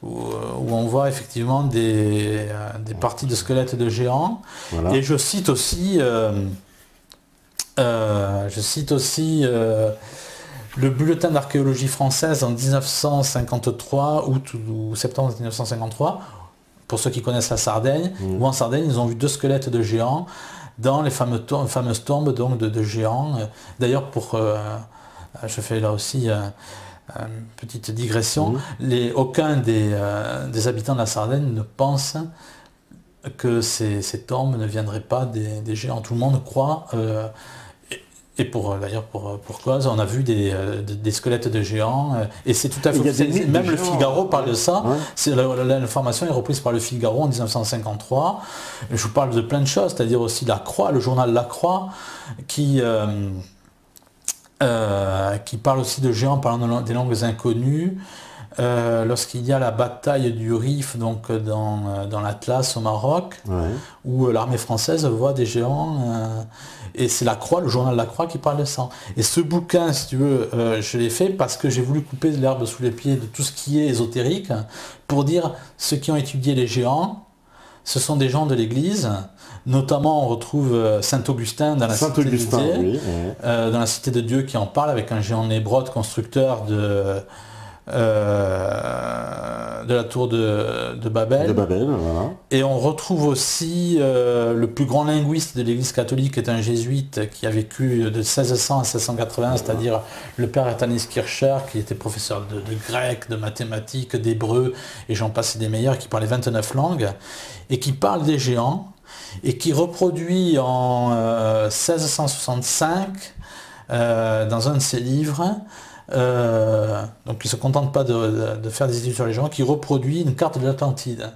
où on voit effectivement des parties de squelettes de géants. Voilà. Et je cite aussi le bulletin d'archéologie française en 1953, août ou septembre 1953, pour ceux qui connaissent la Sardaigne, où en Sardaigne ils ont vu 2 squelettes de géants dans les fameuses tombes donc, de géants. D'ailleurs, je fais là aussi une petite digression, aucun des habitants de la Sardaigne ne pense que ces tombes ne viendraient pas des géants. Tout le monde croit, Et d'ailleurs pour cause, on a vu des squelettes de géants, et c'est tout à fait... Même le Figaro parle de ça, l'information est reprise par le Figaro en 1953. Je vous parle de plein de choses, c'est-à-dire aussi La Croix, le journal La Croix, qui parle aussi de géants parlant des langues inconnues. Lorsqu'il y a la bataille du Rif, donc dans l'Atlas au Maroc, où l'armée française voit des géants, et c'est La Croix, le journal La Croix qui parle de ça. Et ce bouquin, si tu veux, je l'ai fait parce que j'ai voulu couper l'herbe sous les pieds de tout ce qui est ésotérique, pour dire ceux qui ont étudié les géants, ce sont des gens de l'Église. Notamment, on retrouve Saint-Augustin dans la Cité de Dieu, dans la Cité de Dieu, qui en parle avec un géant Nébrod, constructeur de la tour de Babel. Voilà. Et on retrouve aussi le plus grand linguiste de l'Église catholique, est un jésuite qui a vécu de 1600 à 1680, c'est-à-dire le père Athanase Kircher, qui était professeur de grec, de mathématiques, d'hébreu, et j'en passe des meilleurs, qui parlait 29 langues, et qui parle des géants, et qui reproduit en 1665, dans un de ses livres, donc il ne se contente pas de faire des études sur les géants, qui reproduit une carte de l'Atlantide.